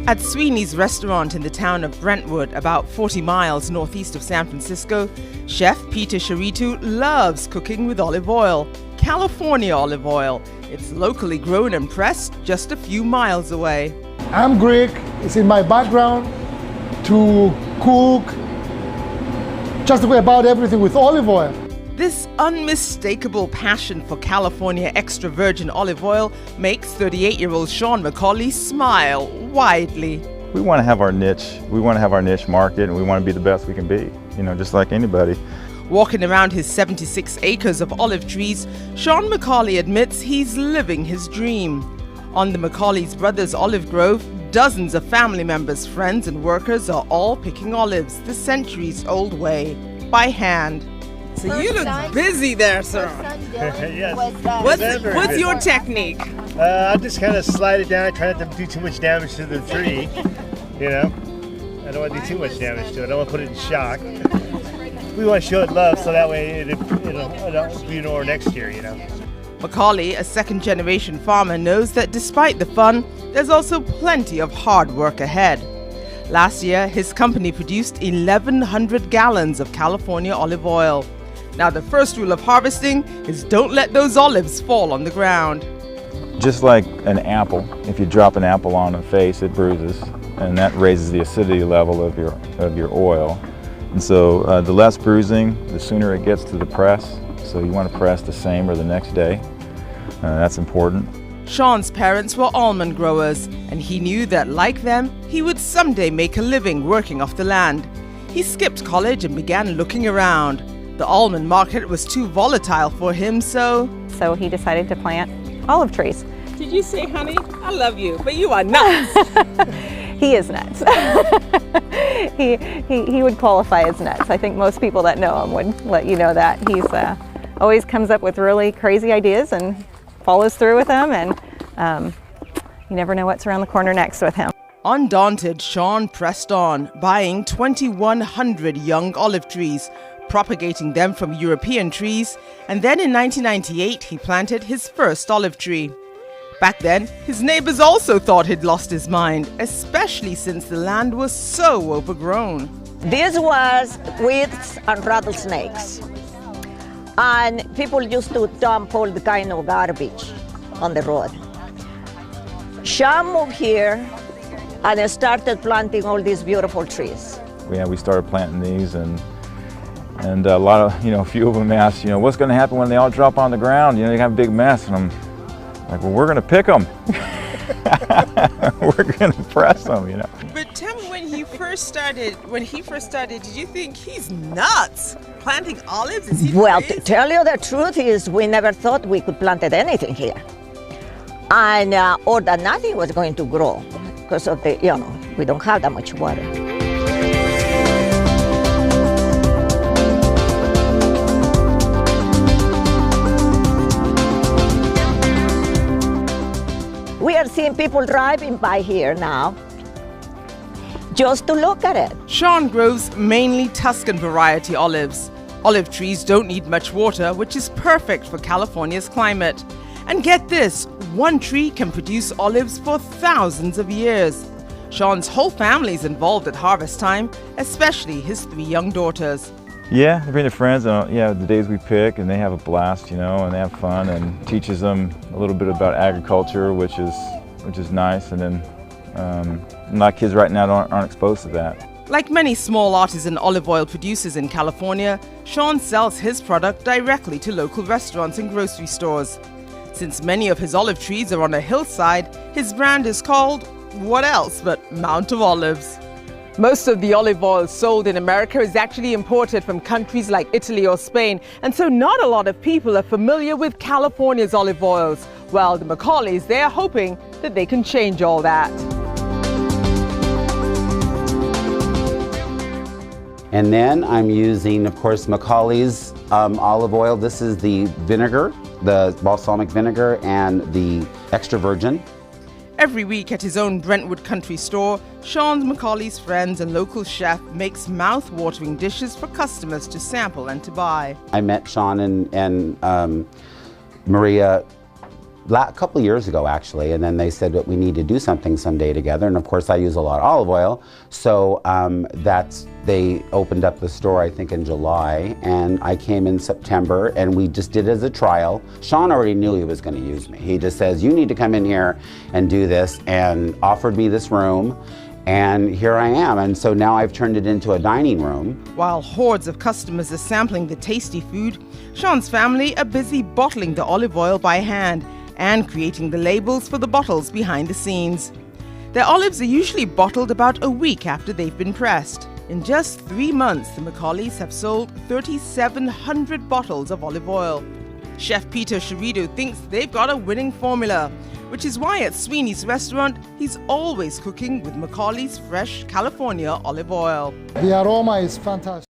At Sweeney's restaurant in the town of Brentwood, about 40 miles northeast of San Francisco, Chef Peter Charitu loves cooking with olive oil, California olive oil. It's locally grown and pressed just a few miles away. I'm Greek. It's in my background to cook just about everything with olive oil. This unmistakable passion for California extra virgin olive oil makes 38-year-old Sean McCauley smile widely. We want to have our niche. We want to have our niche market, and we want to be the best we can be, just like anybody. Walking around his 76 acres of olive trees, Sean McCauley admits he's living his dream. On the McCauley's Brothers Olive Grove, dozens of family members, friends, and workers are all picking olives the centuries-old way, by hand. So you look busy there, sir. Yes. What's your technique? I just kind of slide it down. I try not to do too much damage to the tree. I don't want to do too much damage to it. I don't want to put it in shock. We want to show it love, so that way it'll be more next year. McCauley, a second-generation farmer, knows that despite the fun, there's also plenty of hard work ahead. Last year, his company produced 1,100 gallons of California olive oil. Now, the first rule of harvesting is don't let those olives fall on the ground. Just like an apple, if you drop an apple on a face, it bruises, and that raises the acidity level of your oil. And so the less bruising, the sooner it gets to the press. So you want to press the same or the next day. That's important. Sean's parents were almond growers, and he knew that, like them, he would someday make a living working off the land. He skipped college and began looking around. The almond market was too volatile for him, so he decided to plant olive trees. Did you say, honey, I love you, but you are nuts? He is nuts. he would qualify as nuts. I think most people that know him would let you know that. He's always comes up with really crazy ideas and follows through with them, and you never know what's around the corner next with him. Undaunted, Sean pressed on, buying 2,100 young olive trees, propagating them from European trees, and then in 1998 he planted his first olive tree. Back then, his neighbors also thought he'd lost his mind, especially since the land was so overgrown. This was weeds and rattlesnakes, and people used to dump all the kind of garbage on the road. Sean moved here and started planting all these beautiful trees. We started planting these, and a lot of, a few of them asked, what's going to happen when they all drop on the ground? You have a big mess. And I'm like, well, we're going to pick them. We're going to press them, But tell me, when he first started, did you think he's nuts? Planting olives? Is he Well, crazy? to tell you the truth is we never thought we could plant anything here. And, or that nothing was going to grow because of the, we don't have that much water. We are seeing people driving by here now just to look at it. Sean grows mainly Tuscan variety olives. Olive trees don't need much water, which is perfect for California's climate. And get this, one tree can produce olives for thousands of years. Sean's whole family is involved at harvest time, especially his 3 young daughters. Yeah, they bring their friends, and the days we pick, and they have a blast, and they have fun, and teaches them a little bit about agriculture, which is nice. And then a lot of kids right now aren't exposed to that. Like many small artisan olive oil producers in California, Sean sells his product directly to local restaurants and grocery stores. Since many of his olive trees are on a hillside, his brand is called, what else but Mount of Olives. Most of the olive oil sold in America is actually imported from countries like Italy or Spain, and so not a lot of people are familiar with California's olive oils. Well, the McCauleys, they're hoping that they can change all that. And then I'm using, of course, McCauley's olive oil. This is the vinegar, the balsamic vinegar, and the extra virgin. Every week at his own Brentwood country store, Sean McCauley's friends and local chef makes mouth-watering dishes for customers to sample and to buy. I met Sean and Maria a couple of years ago actually, and then they said that we need to do something someday together, and of course I use a lot of olive oil, so they opened up the store I think in July, and I came in September, and we just did it as a trial. Sean already knew he was going to use me. He just says, you need to come in here and do this, and offered me this room, and here I am. And so now I've turned it into a dining room. While hordes of customers are sampling the tasty food, Sean's family are busy bottling the olive oil by hand and creating the labels for the bottles behind the scenes. Their olives are usually bottled about a week after they've been pressed. In just 3 months, the McCaulays have sold 3,700 bottles of olive oil. Chef Peter Chirido thinks they've got a winning formula, which is why at Sweeney's restaurant, he's always cooking with McCauley's fresh California olive oil. The aroma is fantastic.